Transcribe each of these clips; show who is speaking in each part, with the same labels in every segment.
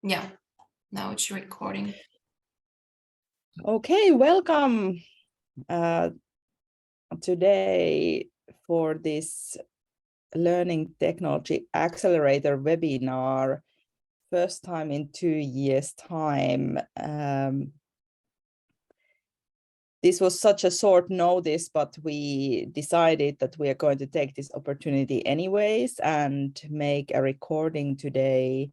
Speaker 1: Yeah, now it's recording.
Speaker 2: Okay, welcome today for this Learning Technology Accelerator webinar, first time in 2 years' time. This was such a short notice, but we decided that we are going to take this opportunity anyways and make a recording today.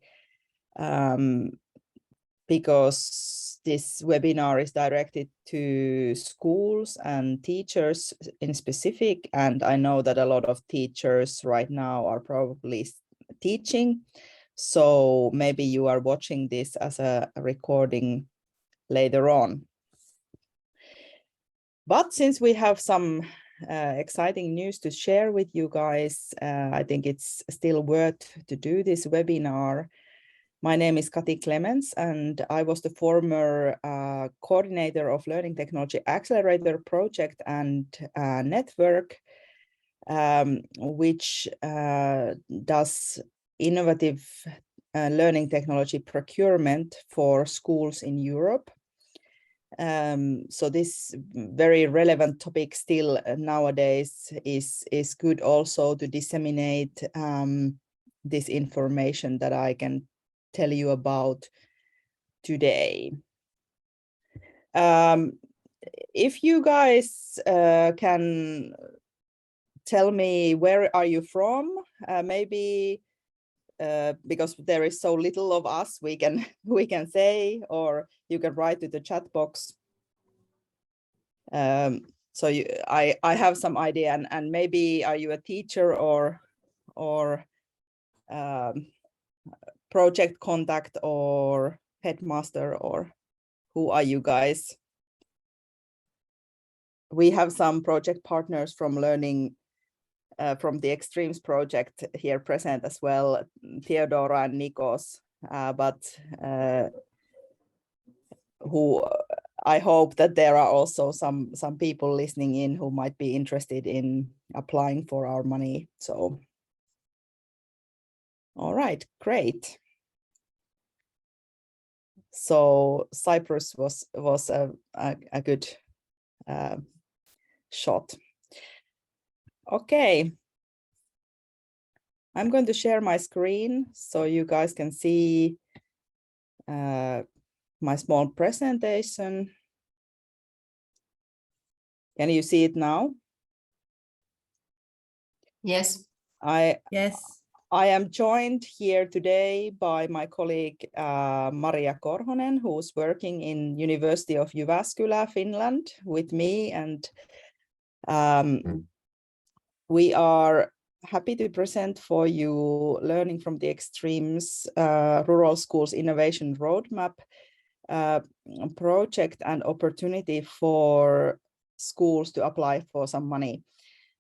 Speaker 2: Because this webinar is directed to schools and teachers in specific, and I know that a lot of teachers right now are probably teaching, so maybe you are watching this as a recording later on. But since we have some exciting news to share with you guys, I think it's still worth to do this webinar. My name is Kati Clemens, and I was the former coordinator of Learning Technology Accelerator project and network, which does innovative learning technology procurement for schools in Europe. So this very relevant topic still nowadays is good also to disseminate this information that I can tell you about today. If you guys can tell me where are you from, maybe because there is so little of us we can say, or you can write to the chat box. So I have some idea, and maybe are you a teacher or project contact or headmaster, or who are you guys? We have some project partners from learning from the Extremes project here present as well, Theodora and Nikos, but who I hope that there are also some people listening in who might be interested in applying for our money. So, all right, great. So Cyprus was a good shot. Okay, I'm going to share my screen so you guys can see my small presentation. Can you see it now?
Speaker 1: Yes.
Speaker 2: Yes. I am joined here today by my colleague Maria Korhonen, who's working in University of Jyväskylä, Finland, with me, and we are happy to present for you Learning from the Extremes Rural Schools Innovation Roadmap project and opportunity for schools to apply for some money.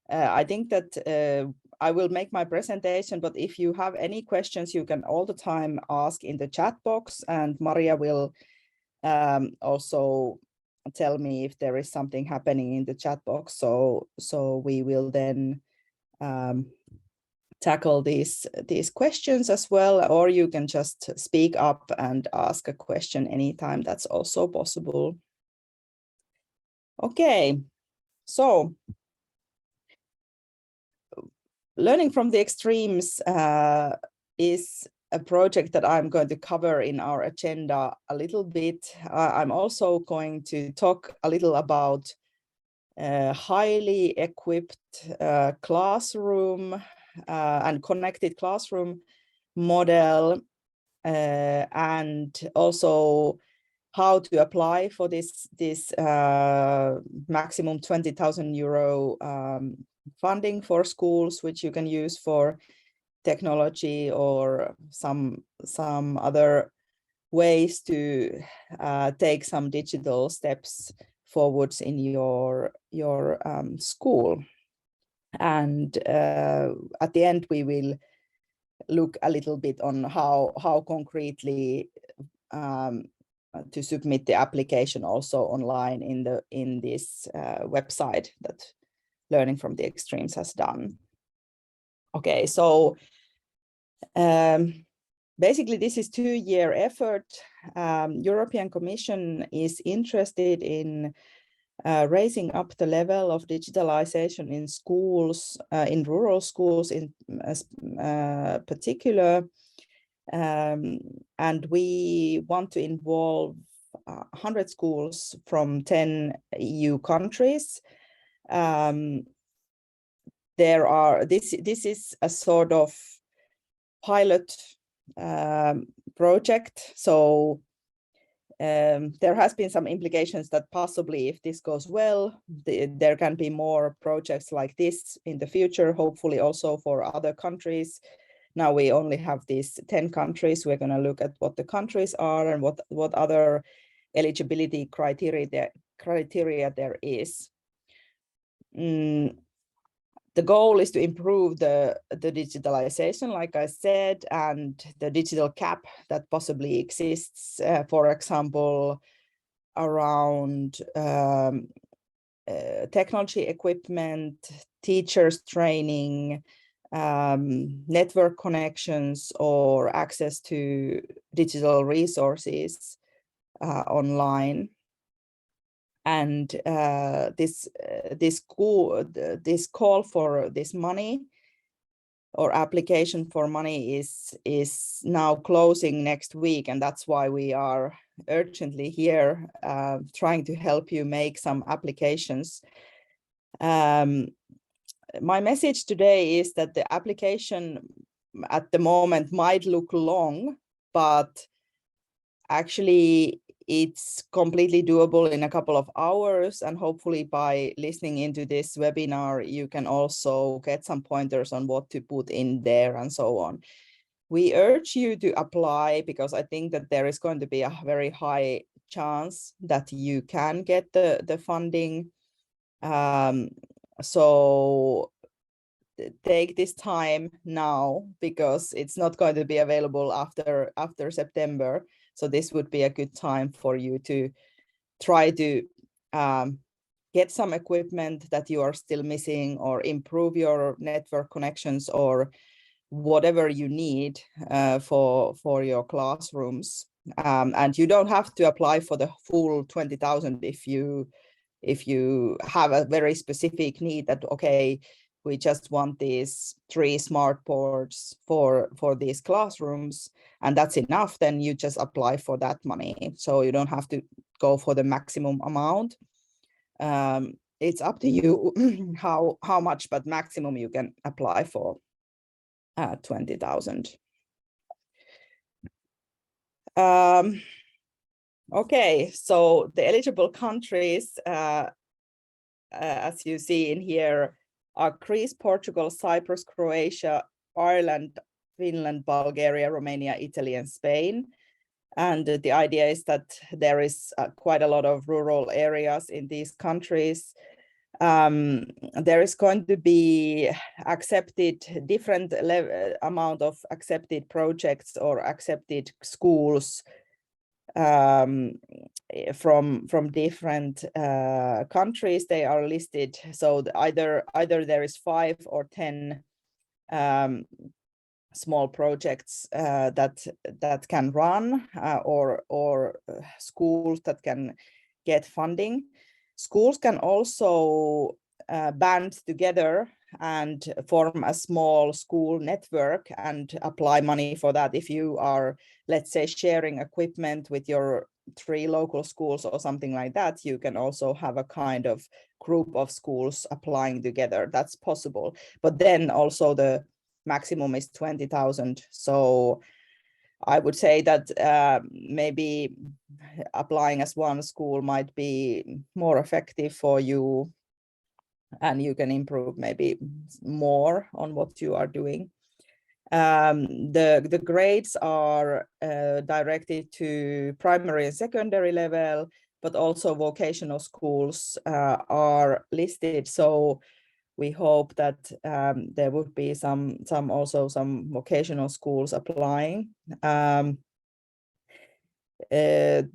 Speaker 2: I think that I will make my presentation, but if you have any questions, you can all the time ask in the chat box, and Maria will also tell me if there is something happening in the chat box. So we will then tackle these questions as well, or you can just speak up and ask a question anytime. That's also possible. Okay, so Learning from the Extremes is a project that I'm going to cover in our agenda a little bit. I'm also going to talk a little about highly equipped classroom and connected classroom model, and also how to apply for this maximum 20,000 euro funding for schools, which you can use for technology or some other ways to take some digital steps forwards in your school. And at the end, we will look a little bit on how concretely to submit the application also online in this website that Learning from the Extremes has done. Okay, so Basically, this is 2-year effort. European Commission is interested in raising up the level of digitalization in schools, in rural schools in particular. And we want to involve 100 schools from 10 EU countries. This is a sort of pilot project. So there has been some implications that possibly if this goes well, there can be more projects like this in the future, hopefully also for other countries. Now we only have these 10 countries. We're going to look at what the countries are and what other eligibility criteria there is. The goal is to improve the digitalization, like I said, and the digital cap that possibly exists, for example, around technology equipment, teachers training, network connections, or access to digital resources online. And this call for this money or application for money is now closing next week, and that's why we are urgently here trying to help you make some applications. My message today is that the application at the moment might look long, but actually it's completely doable in a couple of hours, and hopefully by listening into this webinar, you can also get some pointers on what to put in there and so on. We urge you to apply because I think that there is going to be a very high chance that you can get the funding. So take this time now because it's not going to be available after September. So this would be a good time for you to try to get some equipment that you are still missing, or improve your network connections, or whatever you need for your classrooms. And you don't have to apply for the full 20,000 if you have a very specific need that, okay, we just want these 3 smart boards for these classrooms, and that's enough, then you just apply for that money. So you don't have to go for the maximum amount. It's up to you how much, but maximum you can apply for 20,000. Okay, so the eligible countries, as you see in here, are Greece, Portugal, Cyprus, Croatia, Ireland, Finland, Bulgaria, Romania, Italy, and Spain. And the idea is that there is quite a lot of rural areas in these countries. There is going to be accepted different amount of accepted projects or accepted schools from different countries. They are listed, so either there is 5 or 10 small projects that can run, or schools that can get funding. Schools can also band together and form a small school network and apply money for that. If you are, let's say, sharing equipment with your 3 local schools or something like that, you can also have a kind of group of schools applying together. That's possible. But then also the maximum is 20,000. So I would say that maybe applying as one school might be more effective for you, and you can improve maybe more on what you are doing. The grades are directed to primary and secondary level, but also vocational schools are listed. So we hope that there would be some vocational schools applying. The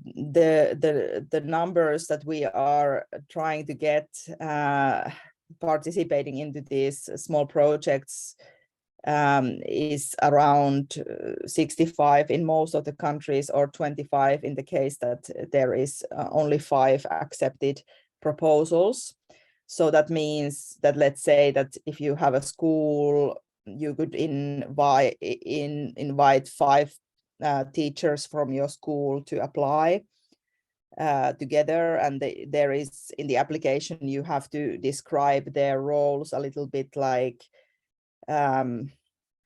Speaker 2: numbers that we are trying to get participating into these small projects is around 65 in most of the countries, or 25 in the case that there is only 5 accepted proposals. So that means that, let's say that if you have a school, you could invite 5 teachers from your school to apply together, and there is, in the application, you have to describe their roles a little bit, like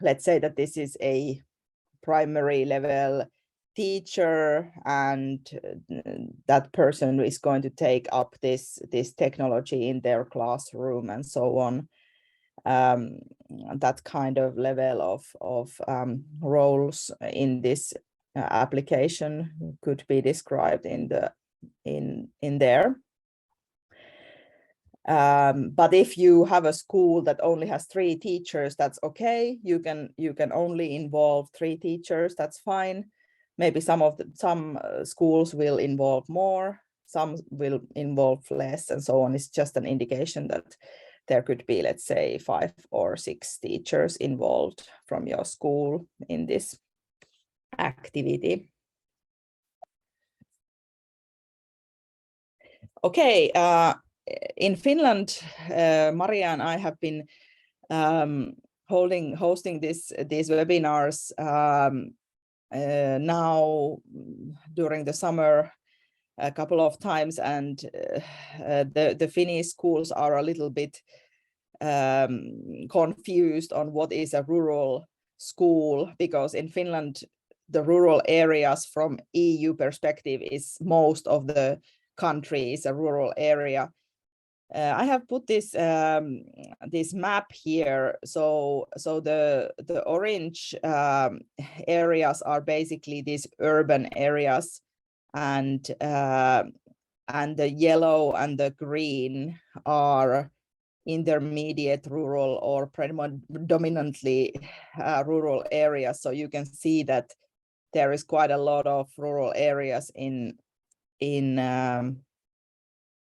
Speaker 2: let's say that this is a primary level teacher, and that person is going to take up this technology in their classroom and so on. That kind of level of roles in this application could be described in there. But if you have a school that only has 3 teachers, that's okay. You can only involve 3 teachers. That's fine. Maybe some schools will involve more, some will involve less, and so on. It's just an indication that there could be, let's say, 5 or 6 teachers involved from your school in this activity. Okay. In Finland, Maria and I have been hosting these webinars now during the summer a couple of times, and the Finnish schools are a little bit confused on what is a rural school, because in Finland the rural areas from EU perspective is most of the country is a rural area. I have put this map here. So the orange areas are basically these urban areas, and the yellow and the green are intermediate rural or predominantly rural areas. So you can see that there is quite a lot of rural areas in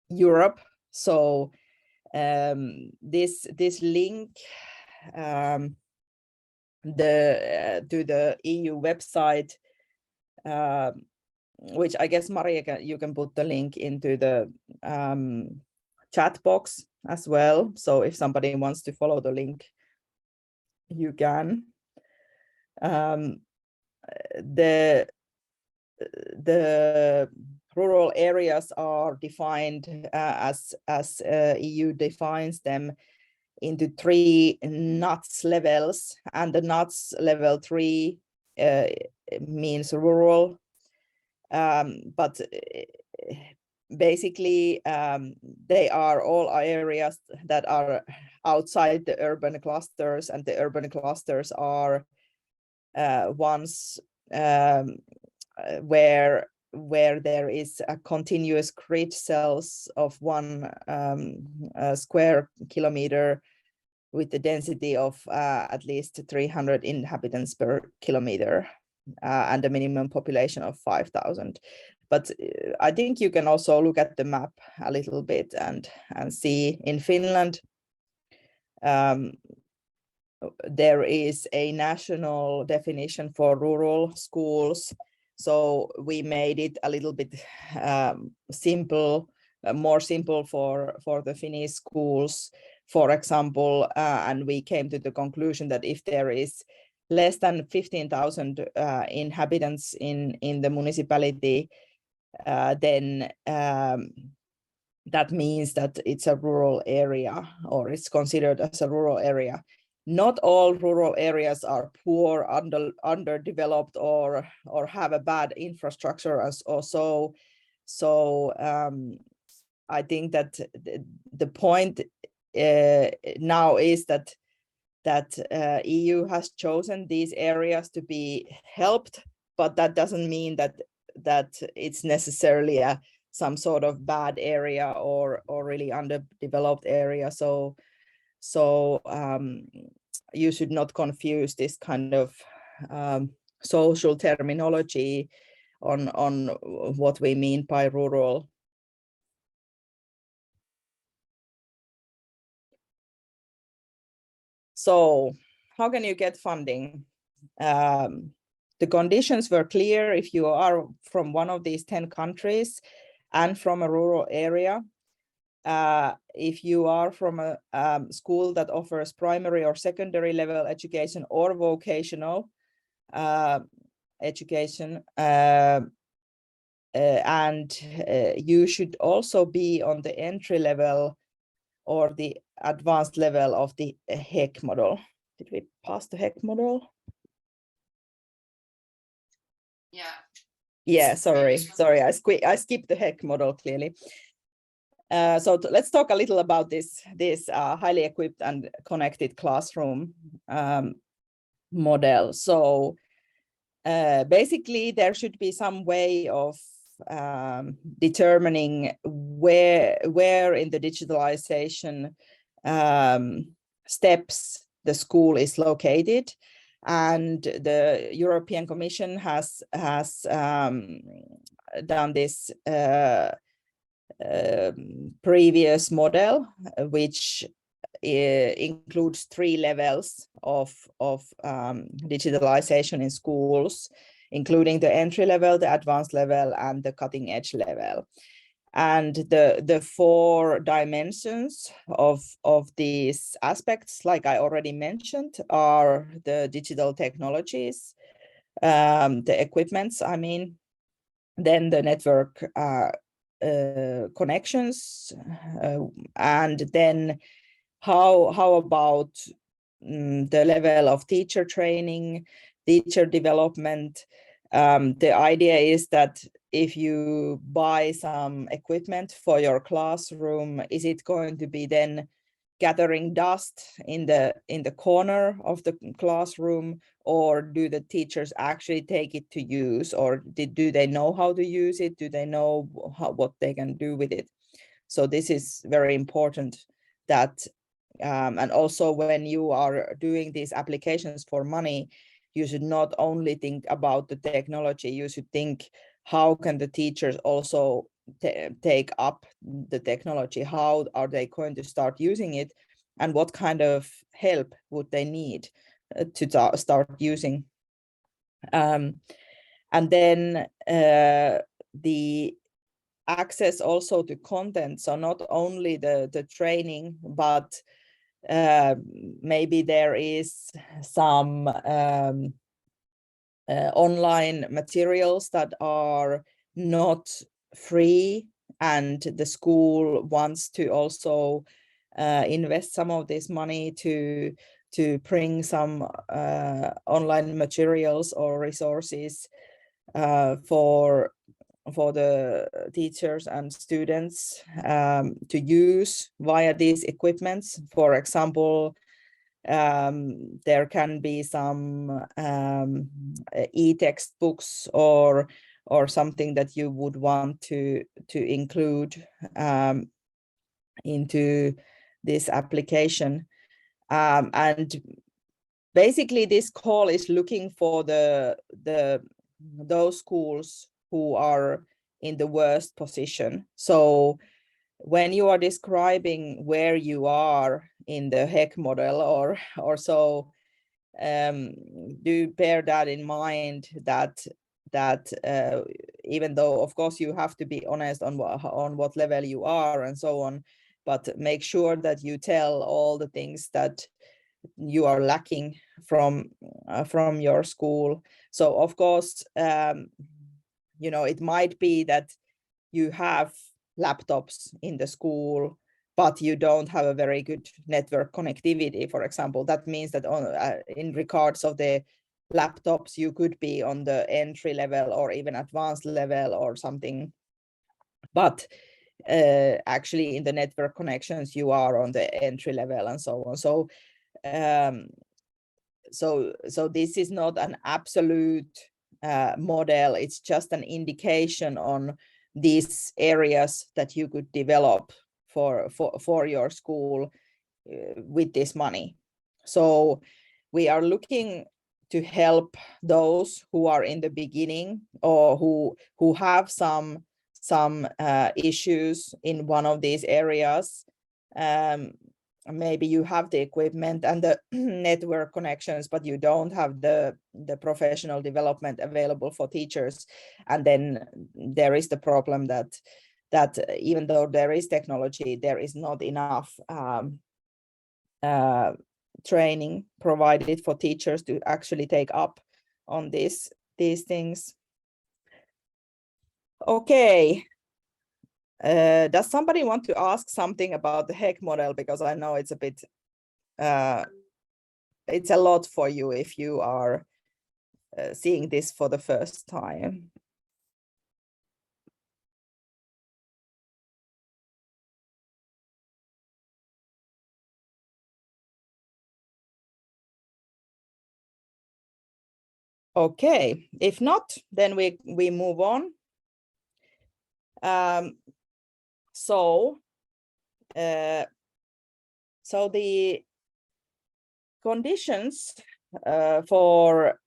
Speaker 2: Europe. So this link to the EU website, which I guess, Maria, you can put the link into the chat box as well. So if somebody wants to follow the link, you can. The rural areas are defined as EU defines them into 3 NUTS levels, and the NUTS level 3 means rural, but basically they are all areas that are outside the urban clusters, and the urban clusters are ones where there is a continuous grid cells of 1 square kilometer with the density of at least 300 inhabitants per kilometer, and a minimum population of 5,000. But I think you can also look at the map a little bit and see in Finland there is a national definition for rural schools. So we made it a little bit simple, more simple for the Finnish schools, for example, and we came to the conclusion that if there is less than 15,000 inhabitants in the municipality, then that means that it's a rural area, or it's considered as a rural area. Not all rural areas are poor, underdeveloped, or have a bad infrastructure or so. So I think that the point now is that EU has chosen these areas to be helped, but that doesn't mean that it's necessarily some sort of bad area or really underdeveloped area. So you should not confuse this kind of social terminology on what we mean by rural. So how can you get funding? The conditions were clear if you are from one of these 10 countries and from a rural area. If you are from a school that offers primary or secondary level education or vocational education, and you should also be on the entry level or the advanced level of the HEC model. Did we pass the HEC model? Yeah, sorry, I skipped the HEC model clearly. So let's talk a little about this highly equipped and connected classroom model. So basically, there should be some way of determining where in the digitalization steps the school is located. And the European Commission has done this previous model, which includes 3 levels of digitalization in schools, including the entry level, the advanced level, and the cutting edge level. And the 4 dimensions of these aspects, like I already mentioned, are the digital technologies, the equipments, I mean, then the network connections, and then how about the level of teacher training, teacher development. The idea is that if you buy some equipment for your classroom, is it going to be then gathering dust in the corner of the classroom, or do the teachers actually take it to use, or do they know how to use it? Do they know what they can do with it? So this is very important, that and also when you are doing these applications for money, you should not only think about the technology, you should think, how can the teachers also take up the technology? How are they going to start using it? And what kind of help would they need to start using? And then the access also to content. So not only the training, but maybe there is some online materials that are not free, and the school wants to also invest some of this money to bring some online materials or resources for the teachers and students to use via these equipments. For example, there can be some e-textbooks or something that you would want to include into this application. And basically this call is looking for those schools who are in the worst position. So when you are describing where you are in the HEC model or so, do bear that in mind, that even though of course you have to be honest on what level you are and so on, but make sure that you tell all the things that you are lacking from your school. So of course, you know, it might be that you have laptops in the school, but you don't have a very good network connectivity, for example. That means that in regards of the laptops, you could be on the entry level or even advanced level or something. But actually in the network connections, you are on the entry level and so on. So so this is not an absolute model. It's just an indication on these areas that you could develop for your school with this money. So we are looking to help those who are in the beginning or who have some issues in one of these areas, maybe you have the equipment and the network connections, but you don't have the professional development available for teachers. And then there is the problem that even though there is technology, there is not enough training provided for teachers to actually take up on these things. Okay. Does somebody want to ask something about the HEC model? Because I know it's a bit, it's a lot for you if you are seeing this for the first time. Okay, if not, then we move on. So the conditions for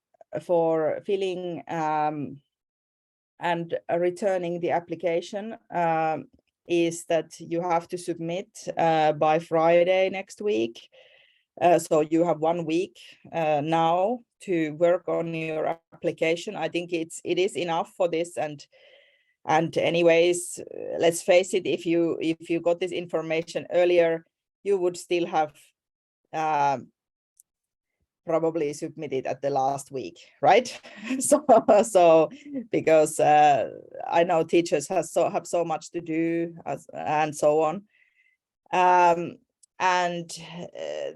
Speaker 2: filling and returning the application is that you have to submit by Friday next week. So you have 1 week now to work on your application. I think it is enough for this, and anyways, let's face it, if you got this information earlier, you would still have probably submitted at the last week, right? so because I know teachers have so much to do and so on. And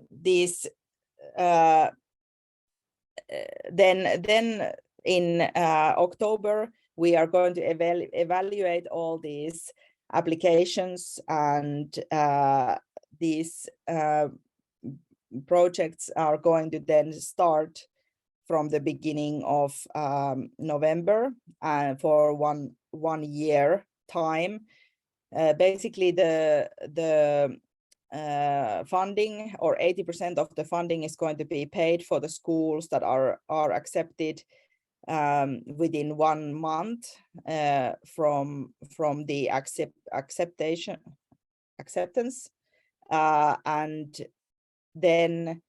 Speaker 2: these then in October, we are going to evaluate all these applications, and these projects are going to then start from the beginning of November for one year time. Basically, the funding, or 80% of the funding, is going to be paid for the schools that are accepted within 1 month from the acceptance, and then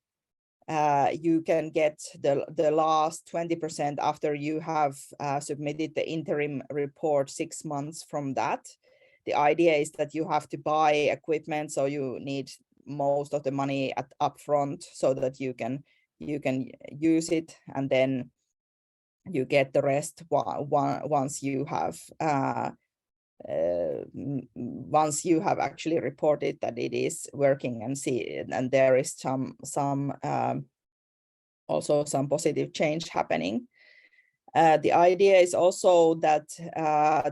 Speaker 2: you can get the last 20% after you have submitted the interim report 6 months from that. The idea is that you have to buy equipment, so you need most of the money up front so that you can use it, and then you get the rest once you have actually reported that it is working and there is also some positive change happening. The idea is also that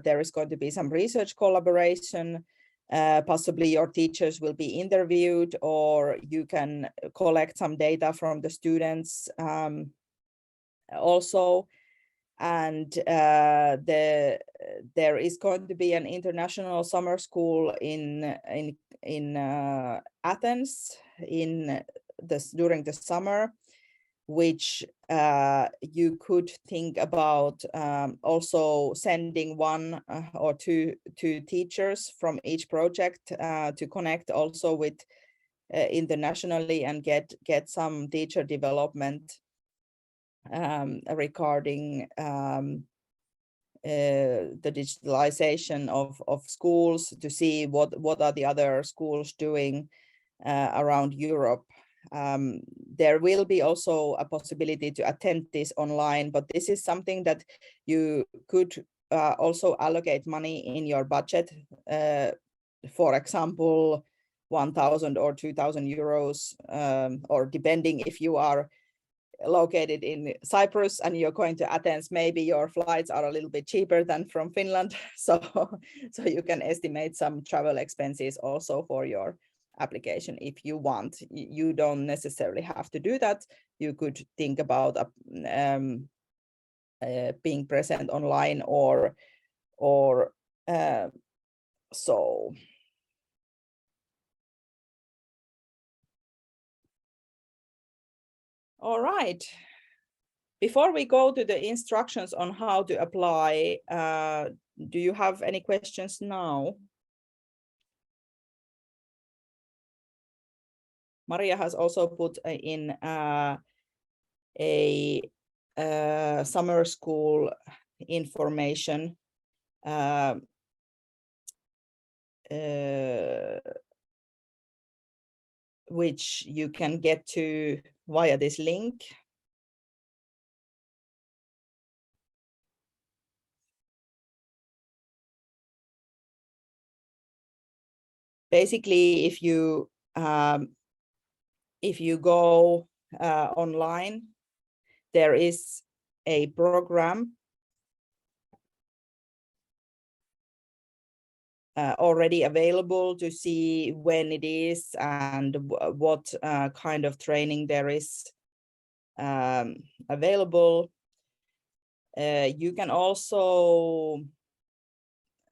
Speaker 2: there is going to be some research collaboration. Possibly your teachers will be interviewed, or you can collect some data from the students also. And there is going to be an international summer school in Athens during the summer, which you could think about also sending 1 or 2 teachers from each project to connect also with internationally and get some teacher development regarding the digitalization of schools, to see what are the other schools doing around Europe. There will be also a possibility to attend this online, but this is something that you could also allocate money in your budget. For example, 1,000 or 2,000 euros, or depending if you are located in Cyprus and you're going to Athens, maybe your flights are a little bit cheaper than from Finland. So you can estimate some travel expenses also for your application if you want. You don't necessarily have to do that. You could think about being present online or so. All right. Before we go to the instructions on how to apply, do you have any questions now? Maria has also put in a summer school information which you can get to via this link. Basically, if you go online, there is a program already available to see when it is and what kind of training there is available. You can also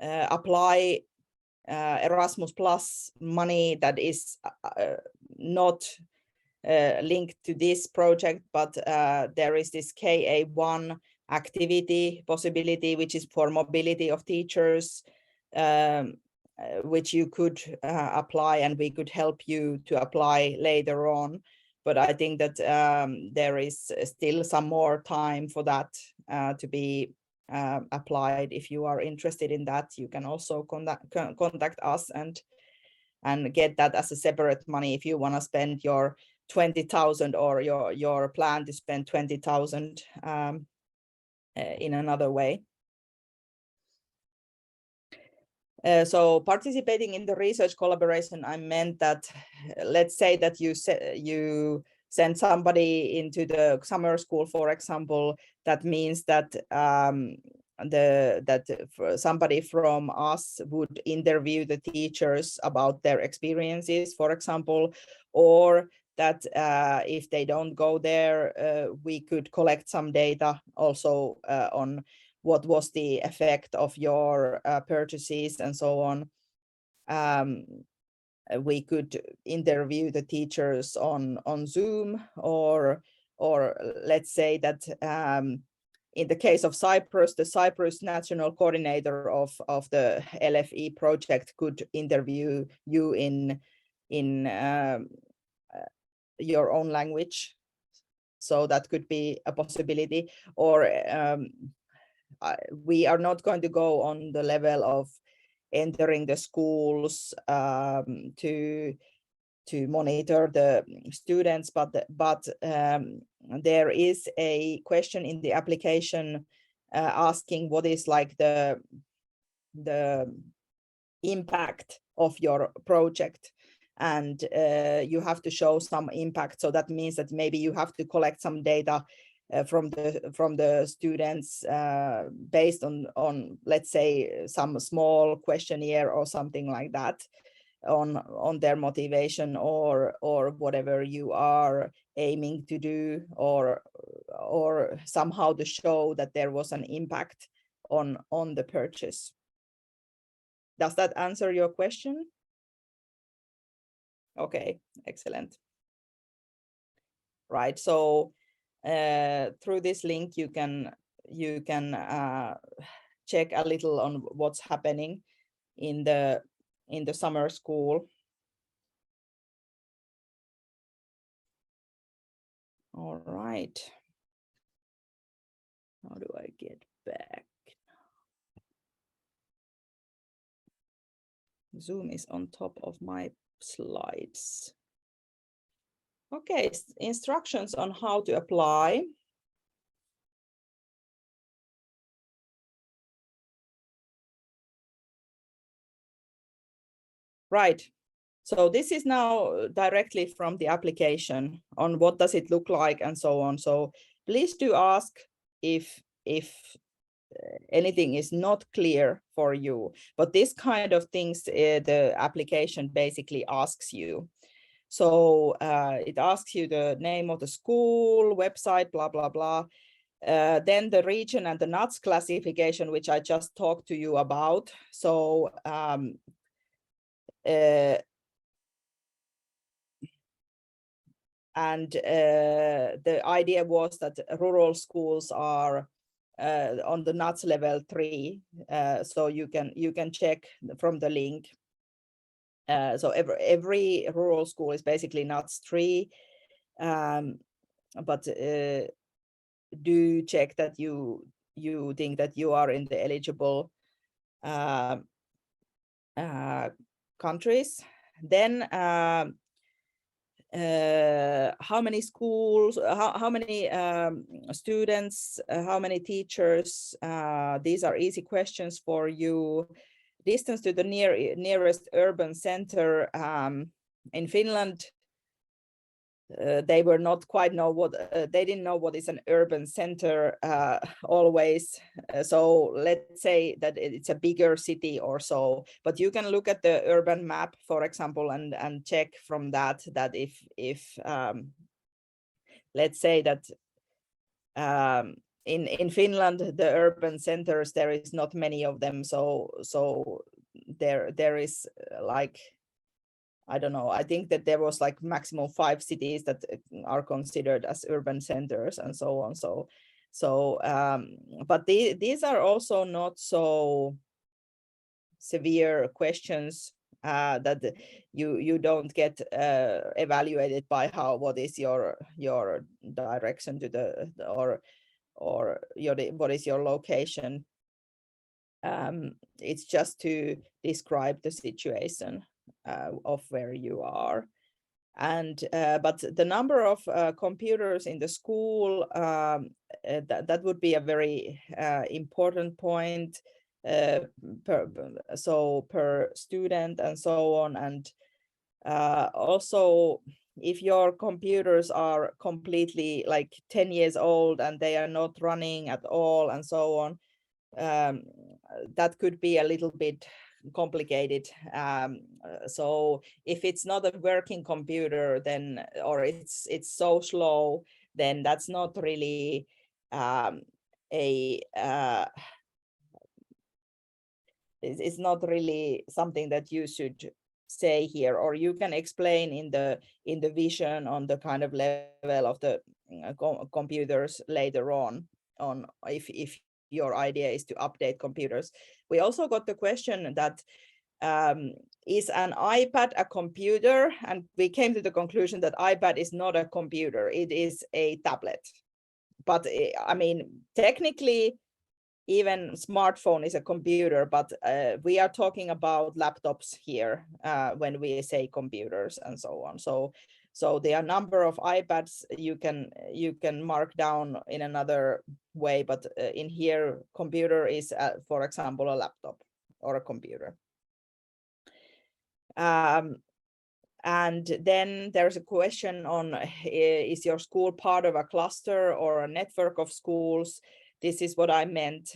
Speaker 2: apply Erasmus Plus money that is not linked to this project, but there is this KA1 activity possibility, which is for mobility of teachers, which you could apply, and we could help you to apply later on. But I think that there is still some more time for that to be applied. If you are interested in that, you can also contact us and get that as a separate money if you want to spend your 20,000 or your plan to spend 20,000 in another way. So participating in the research collaboration, I meant that, let's say that you send somebody into the summer school, for example. That means that somebody from us would interview the teachers about their experiences, for example, or that if they don't go there, we could collect some data also on what was the effect of your purchases and so on. We could interview the teachers on Zoom, or let's say that in the case of Cyprus, the Cyprus National Coordinator of the LFE project could interview you in your own language. So that could be a possibility. Or we are not going to go on the level of entering the schools to monitor the students, but there is a question in the application asking what is like the impact of your project, and you have to show some impact. So that means that maybe you have to collect some data from the students based on let's say some small questionnaire or something like that on their motivation or whatever you are aiming to do, or somehow to show that there was an impact on the purchase. Does that answer your question? Okay, excellent. Right, so through this link you can check a little on what's happening in the summer school. All right, how do I get back? Zoom is on top of my slides. Okay, instructions on how to apply. Right, so this is now directly from the application on what does it look like and so on. So please do ask if anything is not clear for you, but this kind of things the application basically asks you. So it asks you the name of the school, website, blah, blah, blah. Then the region and the NUTS classification, which I just talked to you about. So the idea was that rural schools are on the NUTS level 3, so you can check from the link. So every rural school is basically NUTS 3, but do check that you think that you are in the eligible countries. Then how many schools, how many students, how many teachers? These are easy questions for you. Distance to the nearest urban center. In Finland, they were not quite know what, they didn't know what is an urban center always. So let's say that it's a bigger city or so, but you can look at the urban map, for example, and check from that if let's say that in Finland, the urban centers, there is not many of them. So there is like, I don't know, I think that there was like maximum 5 cities that are considered as urban centers and so on. But these are also not so severe questions that you don't get evaluated by what is your direction to the, or what is your location. It's just to describe the situation of where you are. And but the number of computers in the school, that would be a very important point, per student and so on. And also, if your computers are completely like 10 years old and they are not running at all and so on, that could be a little bit complicated. So if it's not a working computer, then, or it's so slow, then that's not really it's not really something that you should say here, or you can explain in the vision on the kind of level of the computers later on if your idea is to update computers. We also got the question that is an iPad a computer? And we came to the conclusion that iPad is not a computer, it is a tablet. But I mean, technically, even smartphone is a computer, but we are talking about laptops here when we say computers and so on. So there are a number of iPads you can mark down in another way, but in here, computer is, for example, a laptop or a computer. And then there's a question on, is your school part of a cluster or a network of schools? This is what I meant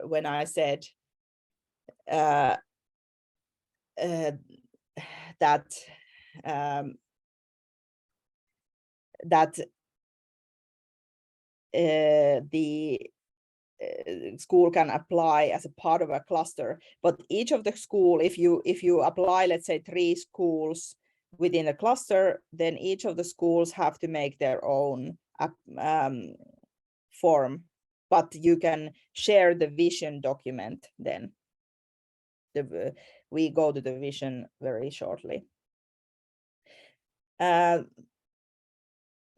Speaker 2: when I said that the school can apply as a part of a cluster, but each of the school, if you apply, let's say 3 schools within a cluster, then each of the schools have to make their own form, but you can share the vision document then. We go to the vision very shortly.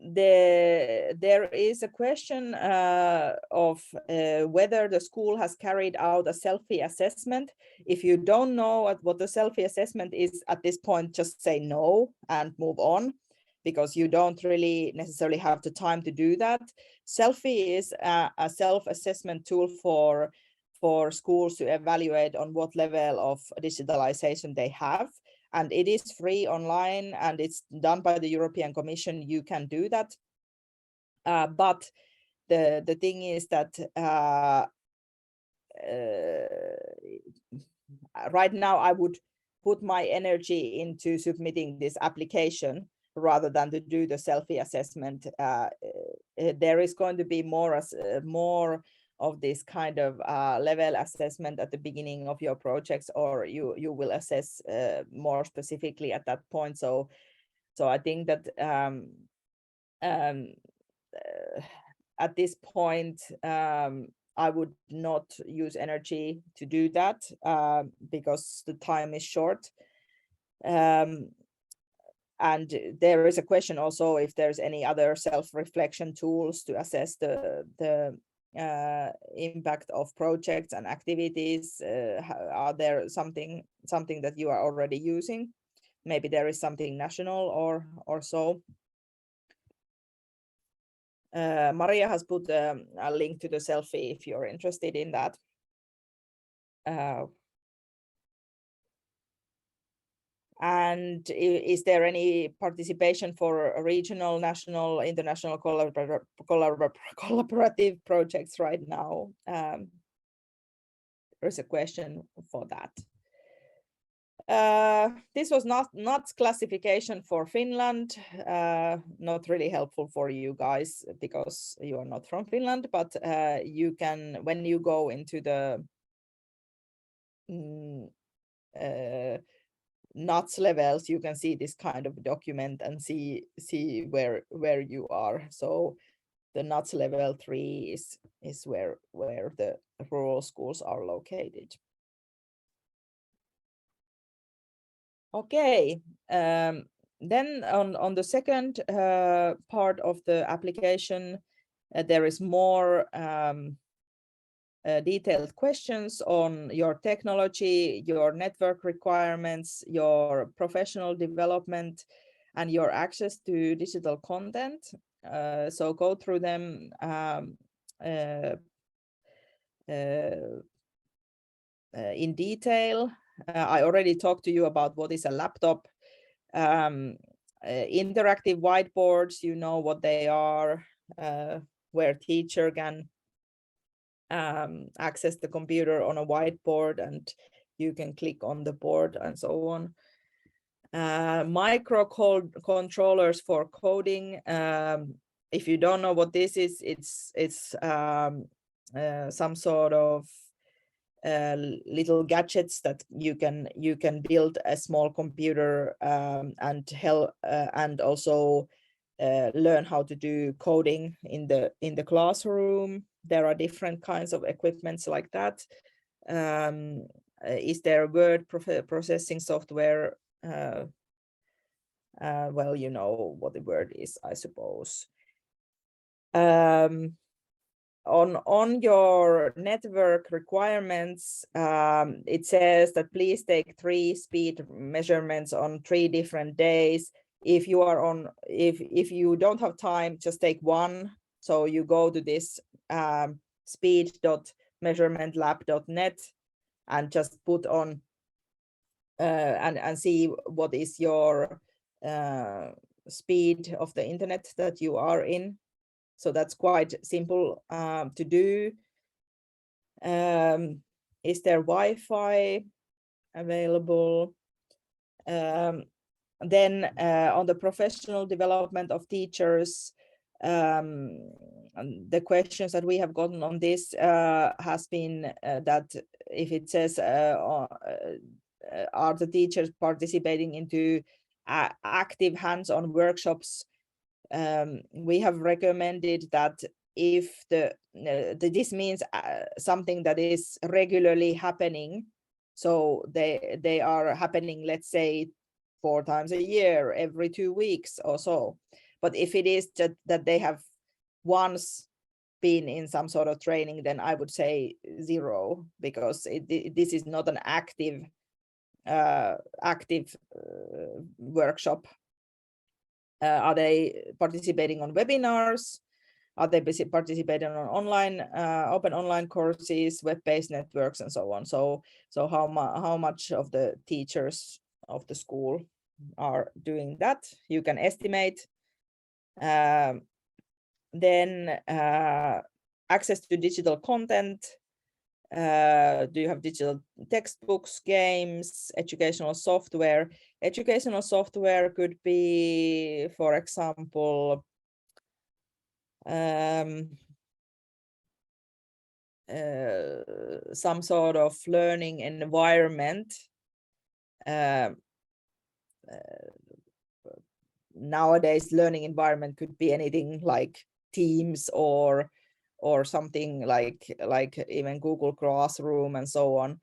Speaker 2: There is a question of whether the school has carried out a selfie assessment. If you don't know what the selfie assessment is at this point, just say no and move on, because you don't really necessarily have the time to do that. Selfie is a self-assessment tool for schools to evaluate on what level of digitalization they have. And it is free online and it's done by the European Commission. You can do that. But the thing is that right now I would put my energy into submitting this application rather than to do the selfie assessment. There is going to be more of this kind of level assessment at the beginning of your projects, or you will assess more specifically at that point. So I think that at this point, I would not use energy to do that because the time is short. And there is a question also if there's any other self-reflection tools to assess the impact of projects and activities. Are there something that you are already using? Maybe there is something national or so. Maria has put a link to the selfie if you're interested in that. And is there any participation for regional, national, international collaborative projects right now? There's a question for that. This was not classification for Finland, not really helpful for you guys because you are not from Finland, but you can, when you go into the NUTS levels, you can see this kind of document and see where you are. So the NUTS level 3 is where the rural schools are located. Okay, then on the second part of the application, there is more detailed questions on your technology, your network requirements, your professional development, and your access to digital content. So go through them in detail. I already talked to you about what is a laptop. Interactive whiteboards, you know what they are, where teacher can access the computer on a whiteboard and you can click on the board and so on. Microcontrollers for coding. If you don't know what this is, it's some sort of little gadgets that you can build a small computer and help and also learn how to do coding in the classroom. There are different kinds of equipments like that. Is there word processing software? Well, you know what the word is, I suppose. On your network requirements, it says that please take 3 speed measurements on 3 different days. If you are on, if you don't have time, just take 1. So you go to this speed.measurementlab.net and just put on and see what is your speed of the internet that you are in. So that's quite simple to do. Is there Wi-Fi available? Then on the professional development of teachers, the questions that we have gotten on this has been that if it says are the teachers participating into active hands-on workshops, we have recommended that if this means something that is regularly happening, so they are happening, let's say 4 times a year, every 2 weeks or so. But if it is that they have once been in some sort of training, then I would say 0, because this is not an active workshop. Are they participating on webinars? Are they participating on online, open online courses, web-based networks, and so on? So how much of the teachers of the school are doing that? You can estimate. Then access to digital content. Do you have digital textbooks, games, educational software? Educational software could be, for example, some sort of learning environment. Nowadays, learning environment could be anything like Teams or something like even Google Classroom and so on.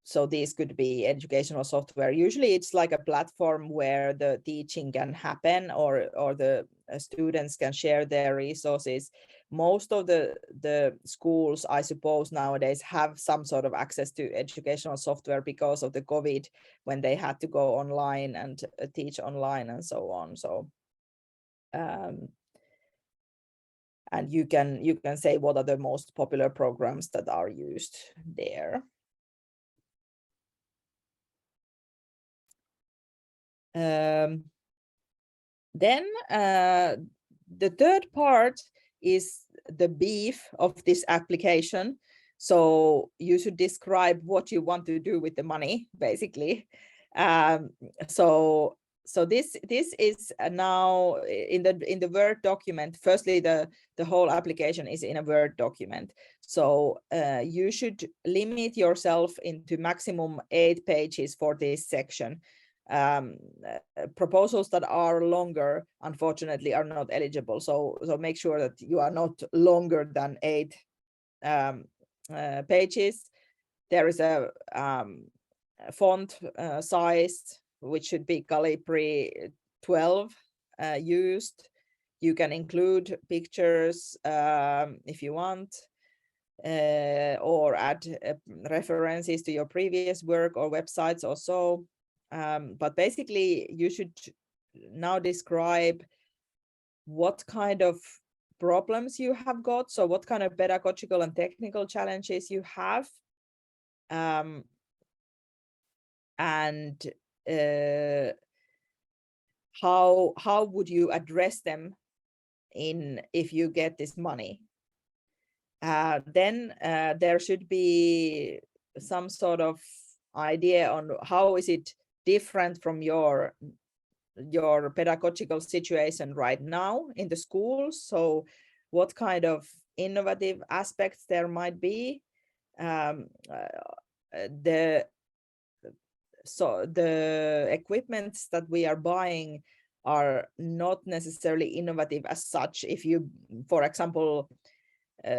Speaker 2: so these could be educational software. Usually it's like a platform where the teaching can happen, or the students can share their resources. Most of the schools, I suppose, nowadays have some sort of access to educational software because of the COVID, when they had to go online and teach online and so on. So and you can say what are the most popular programs that are used there. Then the third part is the beef of this application. So you should describe what you want to do with the money, basically. So this is now in the Word document. Firstly, the whole application is in a Word document. So you should limit yourself into maximum 8 pages for this section. Proposals that are longer, unfortunately, are not eligible. So make sure that you are not longer than 8 pages. There is a font size, which should be Calibri 12 used. You can include pictures if you want, or add references to your previous work or websites or so. But basically, you should now describe what kind of problems you have got. So what kind of pedagogical and technical challenges you have, and how would you address them if you get this money. Then there should be some sort of idea on how is it different from your pedagogical situation right now in the schools. So what kind of innovative aspects there might be. The equipment that we are buying are not necessarily innovative as such. If you, for example,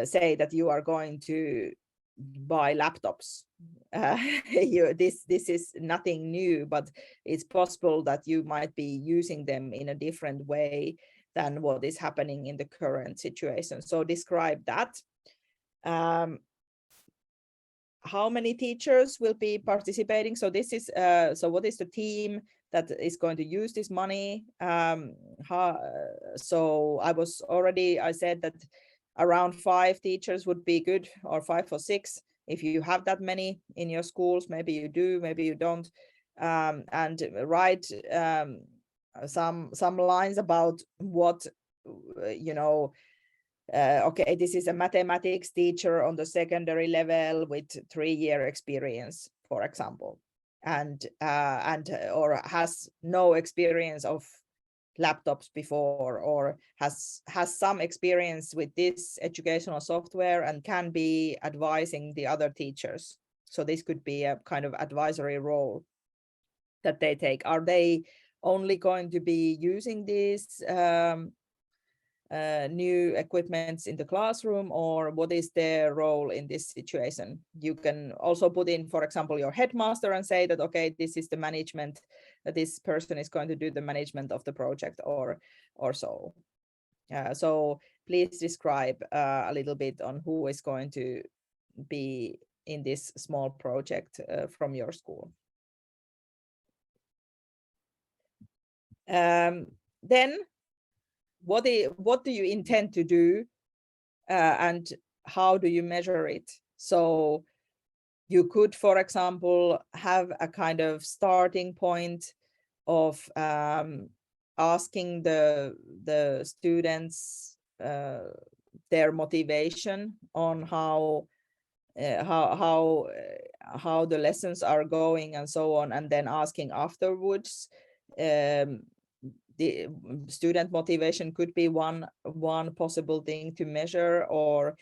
Speaker 2: say that you are going to buy laptops, this is nothing new, but it's possible that you might be using them in a different way than what is happening in the current situation. So describe that. How many teachers will be participating? So this is so what is the team that is going to use this money? So I said that around 5 teachers would be good, or 5 or 6. If you have that many in your schools, maybe you do, maybe you don't. And write some lines about what, okay, this is a mathematics teacher on the secondary level with 3-year experience, for example, and or has no experience of laptops before, or has some experience with this educational software and can be advising the other teachers. So this could be a kind of advisory role that they take. Are they only going to be using these new equipments in the classroom, or what is their role in this situation? You can also put in, for example, your headmaster and say that, okay, this is the management, that this person is going to do the management of the project, or so. So please describe a little bit on who is going to be in this small project from your school. Then what do you intend to do, and how do you measure it? So you could, for example, have a kind of starting point of asking the students their motivation on how the lessons are going and so on, and then asking afterwards. The student motivation could be one possible thing to measure, or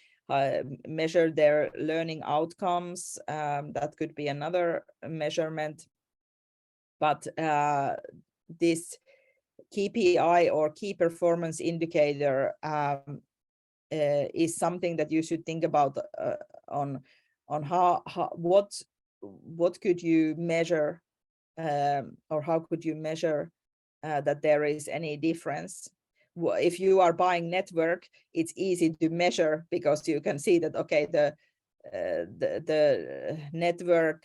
Speaker 2: measure their learning outcomes. That could be another measurement. But this KPI, or key performance indicator, is something that you should think about on what what could you measure, or how could you measure that there is any difference? If you are buying network, it's easy to measure because you can see that, okay, the network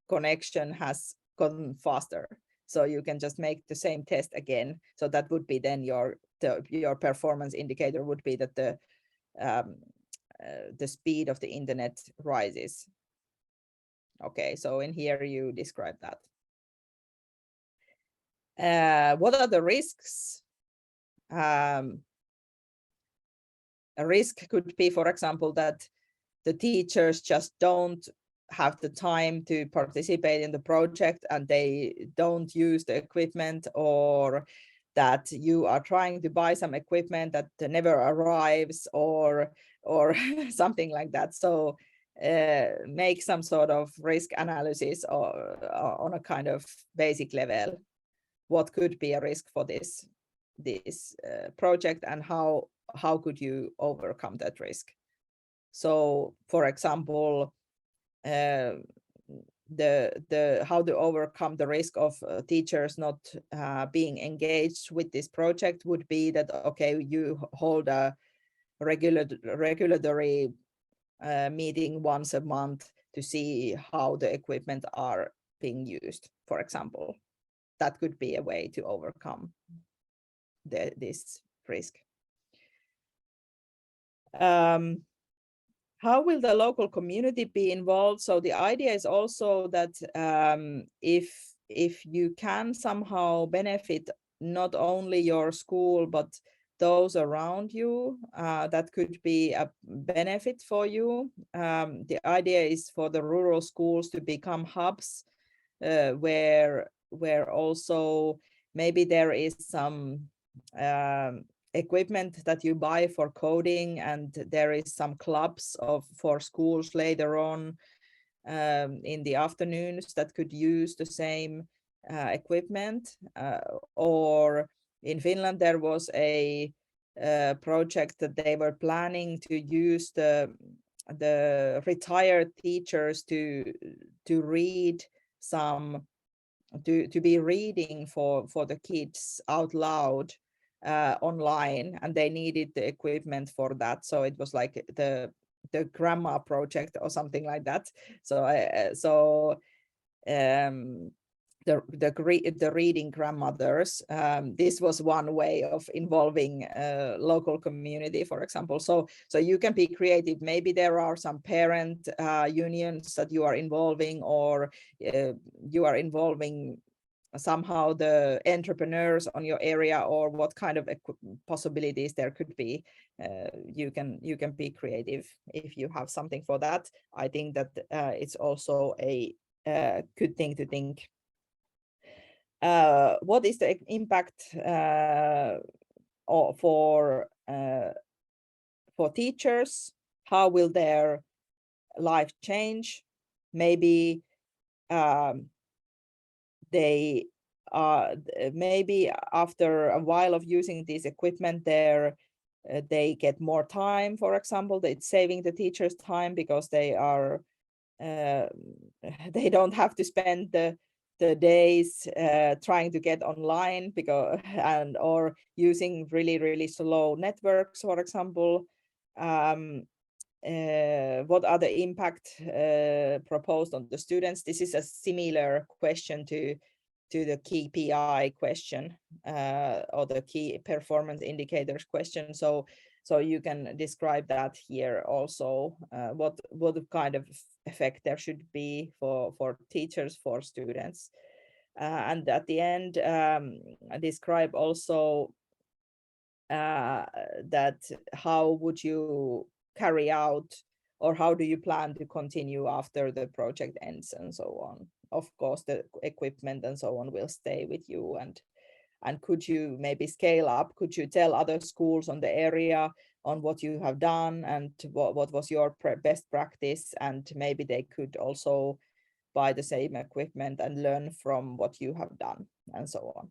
Speaker 2: connection has gotten faster. So you can just make the same test again. So that would be then your performance indicator would be that the speed of the internet rises. Okay, so in here you describe that. What are the risks? A risk could be, for example, that the teachers just don't have the time to participate in the project and they don't use the equipment, or that you are trying to buy some equipment that never arrives, or something like that. So make some sort of risk analysis on a kind of basic level. What could be a risk for this project, and how could you overcome that risk? So, for example, how to overcome the risk of teachers not being engaged with this project would be that, okay, you hold a regulatory meeting once a month to see how the equipment are being used, for example. That could be a way to overcome this risk. How will the local community be involved? So the idea is also that if you can somehow benefit not only your school, but those around you, that could be a benefit for you. The idea is for the rural schools to become hubs where also maybe there is some equipment that you buy for coding, and there is some clubs for schools later on in the afternoons that could use the same equipment. Or in Finland, there was a project that they were planning to use the retired teachers to read some, to be reading for the kids out loud online, and they needed the equipment for that. So it was like the grandma project or something like that. So the reading grandmothers, this was one way of involving local community, for example. So you can be creative. Maybe there are some parent unions that you are involving, or you are involving somehow the entrepreneurs on your area, or what kind of possibilities there could be. You can be creative if you have something for that. I think that it's also a good thing to think. What is the impact for teachers? How will their life change? Maybe they maybe after a while of using this equipment, they get more time, for example. It's saving the teachers time because they are they don't have to spend the days trying to get online or using really slow networks, for example. What are the impact proposed on the students? This is a similar question to the KPI question or the key performance indicators question. So you can describe that here also, what kind of effect there should be for teachers, for students. And at the end, describe also that how would you carry out, or how do you plan to continue after the project ends, and so on. Of course, the equipment and so on will stay with you, and could you maybe scale up? Could you tell other schools on the area on what you have done, and what was your best practice, and maybe they could also buy the same equipment and learn from what you have done, and so on.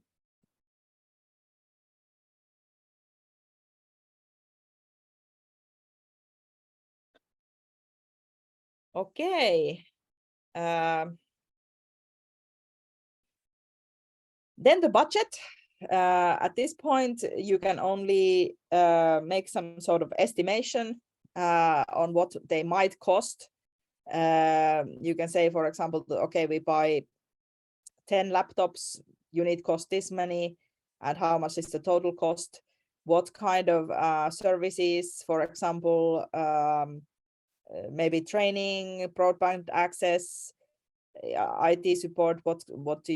Speaker 2: Okay, Then the budget. At this point, you can only make some sort of estimation on what they might cost. You can say, for example, okay, we buy 10 laptops, unit cost this many, and how much is the total cost? What kind of services, for example, maybe training, broadband access, IT support, what would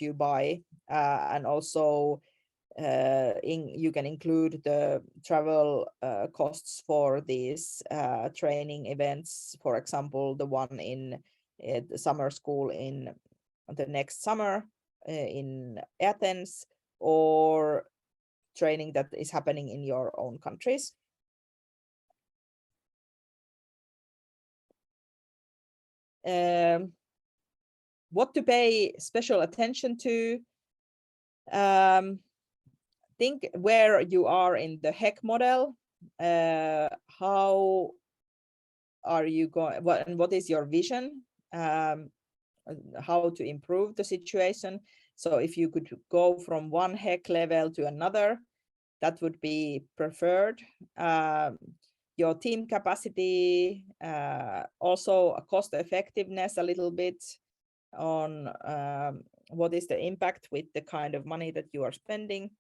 Speaker 2: you buy? And also you can include the travel costs for these training events, for example, the one in the summer school in the next summer in Athens, or training that is happening in your own countries. What to pay special attention to. Think where you are in the HEC model. How are you going, what is your vision? How to improve the situation. So if you could go from one HEC level to another, that would be preferred. Your team capacity, also a cost effectiveness a little bit on what is the impact with the kind of money that you are spending.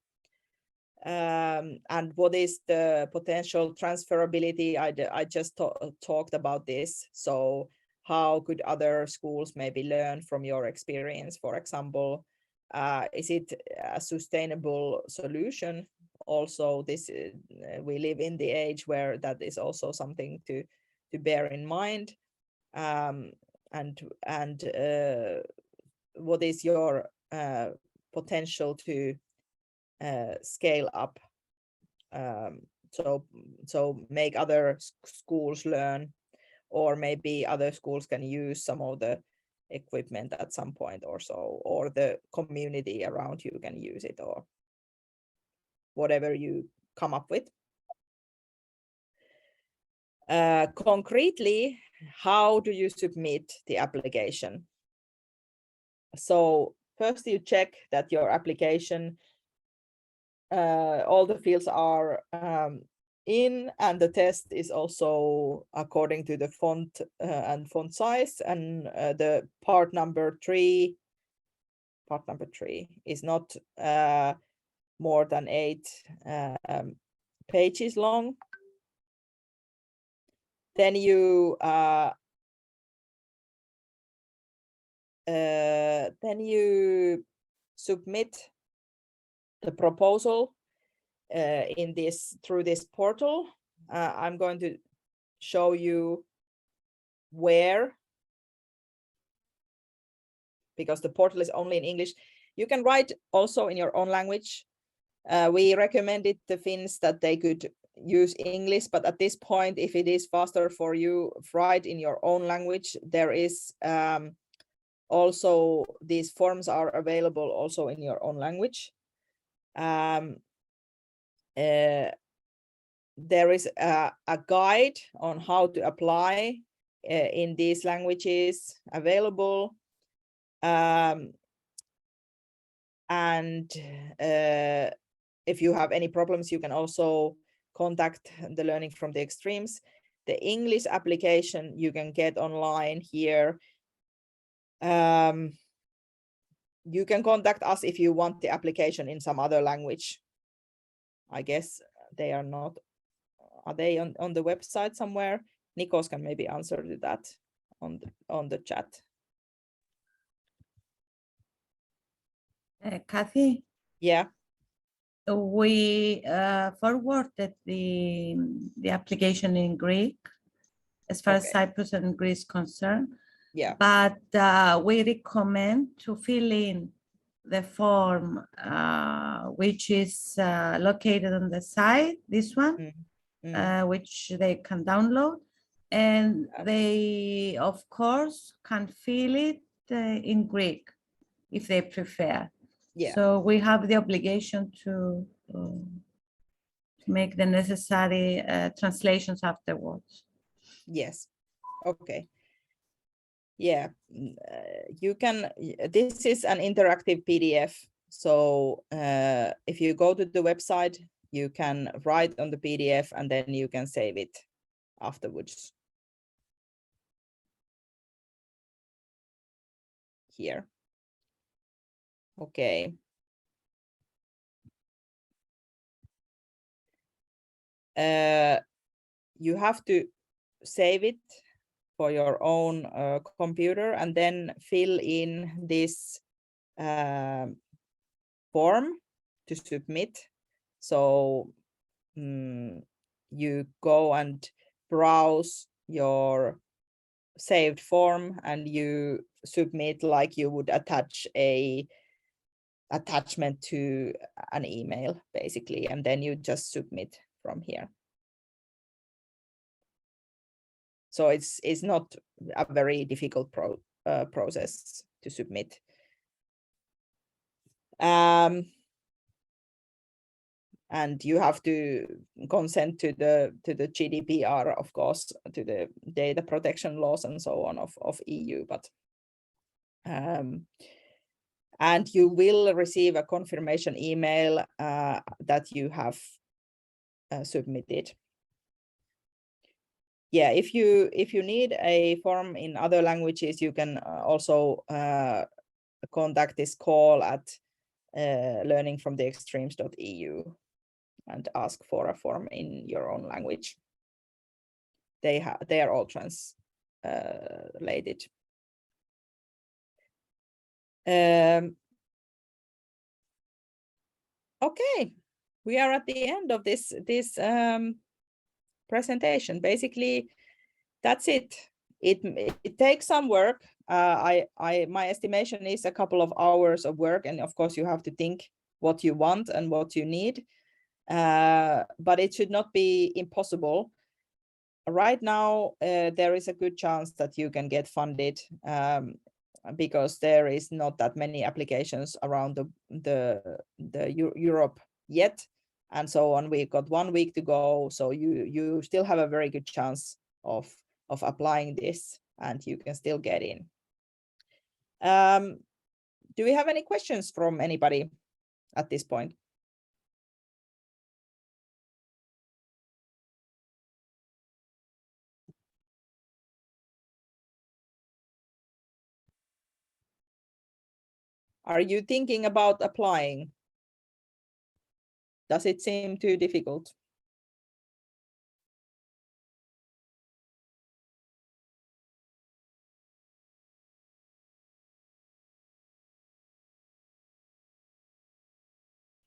Speaker 2: And what is the potential transferability? I just talked about this. So how could other schools maybe learn from your experience? For example, is it a sustainable solution? Also, this we live in the age where that is also something to bear in mind. And what is your potential to scale up, so make other schools learn, or maybe other schools can use some of the equipment at some point or so, or the community around you can use it, or whatever you come up with. Concretely, how do you submit the application? So first you check that your application, all the fields are in, and the test is also according to the font and font size, and the part number 3 is not more than 8 pages long. Then you submit the proposal through this portal. I'm going to show you where, because the portal is only in English. You can write also in your own language. We recommended the Finns that they could use English, but at this point, if it is faster for you, write in your own language. There is also, these forms are available also in your own language. There is a guide on how to apply in these languages available. And if you have any problems, you can also contact the Learning from the Extremes. The English application you can get online here. You can contact us if you want the application in some other language. I guess they are not. Are they on the website somewhere? Nikos can maybe answer to that on the chat.
Speaker 3: Kathy?
Speaker 2: Yeah.
Speaker 3: We forwarded the application in Greek as far as Cyprus and Greece concerned.
Speaker 2: Yeah.
Speaker 3: But we recommend to fill in the form which is located on the site, this one, which they can download, and they of course can fill it in Greek if they prefer.
Speaker 2: Yeah.
Speaker 3: So we have the obligation to make the necessary translations afterwards.
Speaker 2: Yes. Okay. yeah, you can, this is an interactive PDF. So if you go to the website, you can write on the PDF and then you can save it afterwards. Here. Okay. You have to save it for your own computer and then fill in this form to submit. So you go and browse your saved form and you submit like you would attach a attachment to an email, basically, and then you just submit from here. So it's not a very difficult process to submit. And you have to consent to the GDPR, of course, to the data protection laws and so on of EU. But and you will receive a confirmation email that you have submitted. Yeah, if you need a form in other languages, you can also contact this call at learningfromtheextremes.eu and ask for a form in your own language. They are all translated. Okay, we are at the end of this presentation. Basically, that's it. It takes some work. My estimation is a couple of hours of work, and of course you have to think what you want and what you need. But it should not be impossible. Right now, there is a good chance that you can get funded because there is not that many applications around the Europe yet, and so on. We got 1 week to go, so you still have a very good chance of applying this, and you can still get in. Do we have any questions from anybody at this point? Are you thinking about applying? Does it seem too difficult?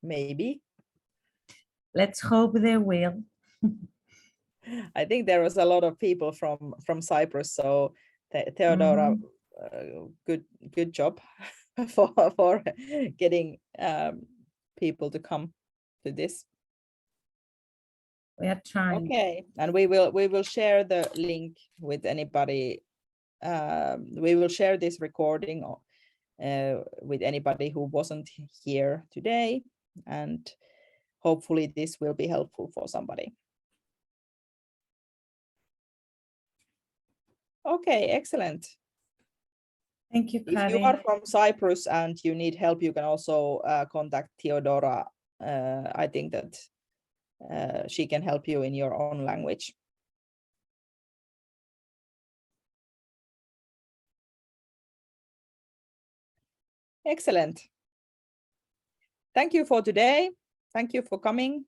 Speaker 2: Maybe.
Speaker 3: Let's hope they will.
Speaker 2: I think there was a lot of people from Cyprus, so Theodora, good job for getting people to come to this.
Speaker 3: We are trying.
Speaker 2: Okay, and we will share the link with anybody. We will share this recording with anybody who wasn't here today, and hopefully this will be helpful for somebody. Okay, excellent.
Speaker 3: Thank you, Kari.
Speaker 2: If you are from Cyprus and you need help, you can also contact Theodora. I think that she can help you in your own language. Excellent. Thank you for today. Thank you for coming.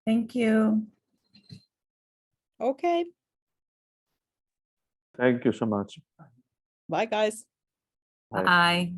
Speaker 3: Thank you.
Speaker 2: Okay.
Speaker 4: Thank you so much.
Speaker 2: Bye, guys.
Speaker 4: Bye.
Speaker 3: Bye.